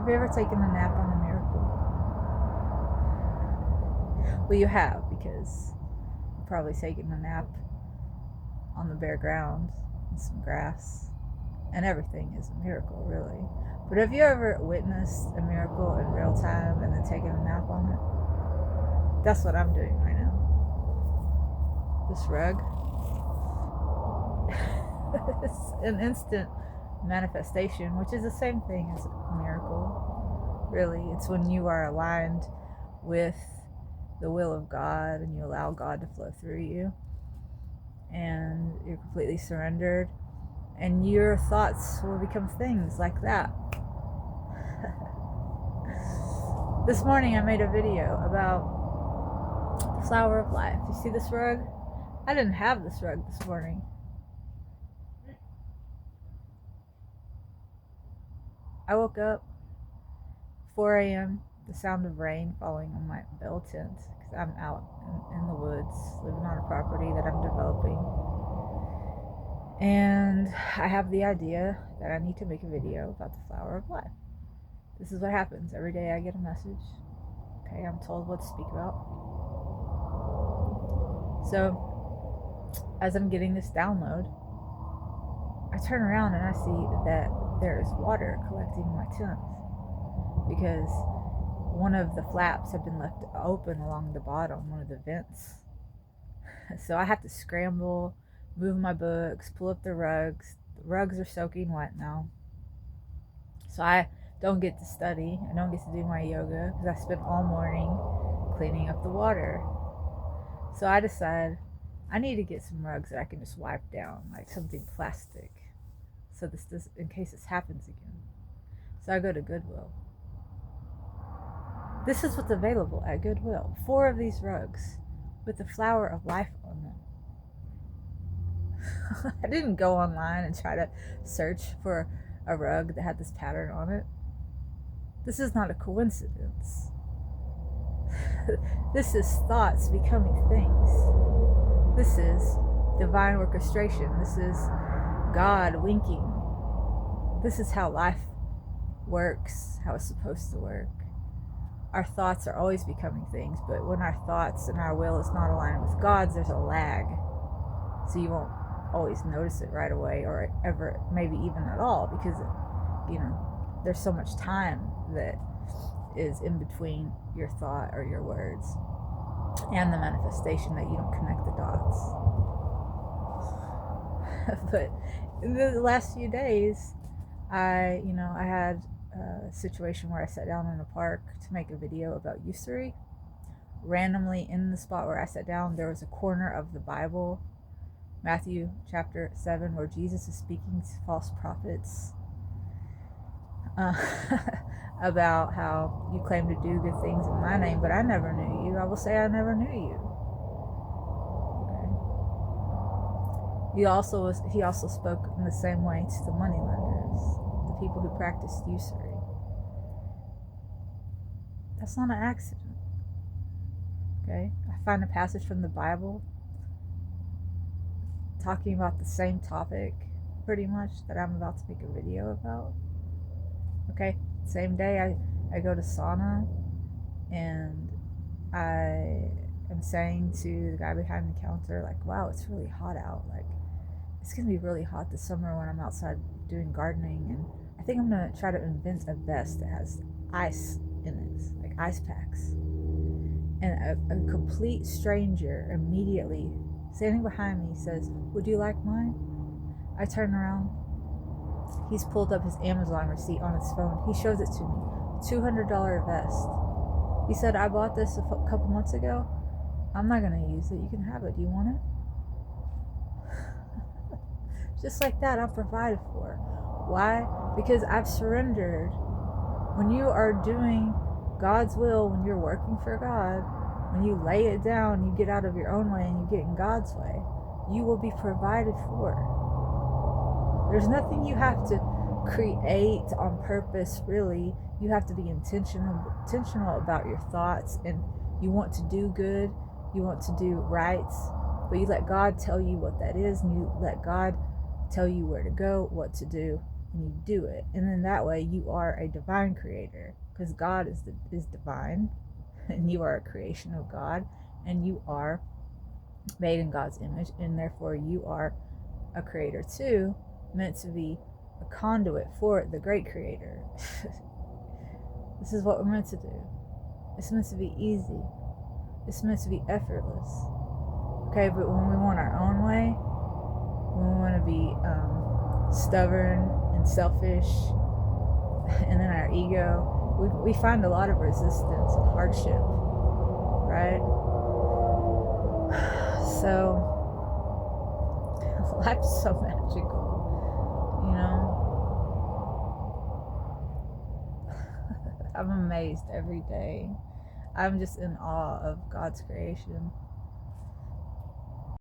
Have you ever taken a nap on a miracle? Well, you have, because you've probably taken a nap on the bare ground and some grass, and everything is a miracle, really. But have you ever witnessed a miracle in real time and then taken a nap on it? That's what I'm doing right now. This rug, it's an instant manifestation, which is the same thing as a miracle, really. It's when you are aligned with the will of God and you allow God to flow through you, and you're completely surrendered, and your thoughts will become things like that. This morning I made a video about the flower of life. You see this rug? I didn't have this rug this morning. I woke up 4 a.m. the sound of rain falling on my bell tent, because I'm out in the woods living on a property that I'm developing, and I have the idea that I need to make a video about the flower of life. This is what happens every day. I get a message. Okay, I'm told what to speak about. So as I'm getting this download, I turn around and I see that there is water collecting in my tent, because one of the flaps have been left open along the bottom, one of the vents. So I have to scramble, move my books, pull up the rugs. The rugs are soaking wet now. So I don't get to study. I don't get to do my yoga because I spent all morning cleaning up the water. So I decide I need to get some rugs that I can just wipe down, like something plastic, so this does, in case this happens again. So I go to Goodwill. This is what's available at Goodwill. 4 of these rugs with the flower of life on them. I didn't go online and try to search for a rug that had this pattern on it. This is not a coincidence. This is thoughts becoming things. This is divine orchestration. This is God winking. This is how life works, how it's supposed to work. Our thoughts are always becoming things, but when our thoughts and our will is not aligned with God's, there's a lag. So you won't always notice it right away, or ever, maybe even at all, because, there's so much time that is in between your thought or your words and the manifestation that you don't connect the dots. But in the last few days, I had a situation where I sat down in a park to make a video about usury. Randomly, in the spot where I sat down, there was a corner of the Bible, Matthew chapter 7, where Jesus is speaking to false prophets about how you claim to do good things in my name, but I never knew you. I will say I never knew you. Okay. He also spoke in the same way to the moneylenders, the people who practiced usury. That's not an accident. Okay, I find a passage from the Bible talking about the same topic, pretty much, that I'm about to make a video about. Okay, same day I go to sauna, and I am saying to the guy behind the counter, like, wow, it's really hot out. Like, it's gonna be really hot this summer when I'm outside doing gardening, and I think I'm gonna try to invent a vest that has ice in it, like ice packs. And a complete stranger immediately, standing behind me, says, would you like mine? I turn around. He's pulled up his Amazon receipt on his phone. He shows it to me. $200 vest. He said, I bought this a couple months ago. I'm not going to use it. You can have it. Do you want it? Just like that, I'm provided for. Why? Because I've surrendered. When you are doing God's will, when you're working for God, when you lay it down, you get out of your own way and you get in God's way, you will be provided for. There's nothing you have to create on purpose, really. You have to be intentional about your thoughts, and you want to do good, you want to do right, but you let God tell you what that is, and you let God tell you where to go, what to do, and you do it. And then that way you are a divine creator, because God is divine and you are a creation of God, and you are made in God's image, and therefore you are a creator too, meant to be a conduit for the great creator. This is what we're meant to do. It's meant to be easy. It's meant to be effortless. Okay, but when we want our own way, when we want to be stubborn and selfish, and then our ego, we find a lot of resistance and hardship, right? So life's so magical, you know. I'm amazed every day. I'm just in awe of God's creation.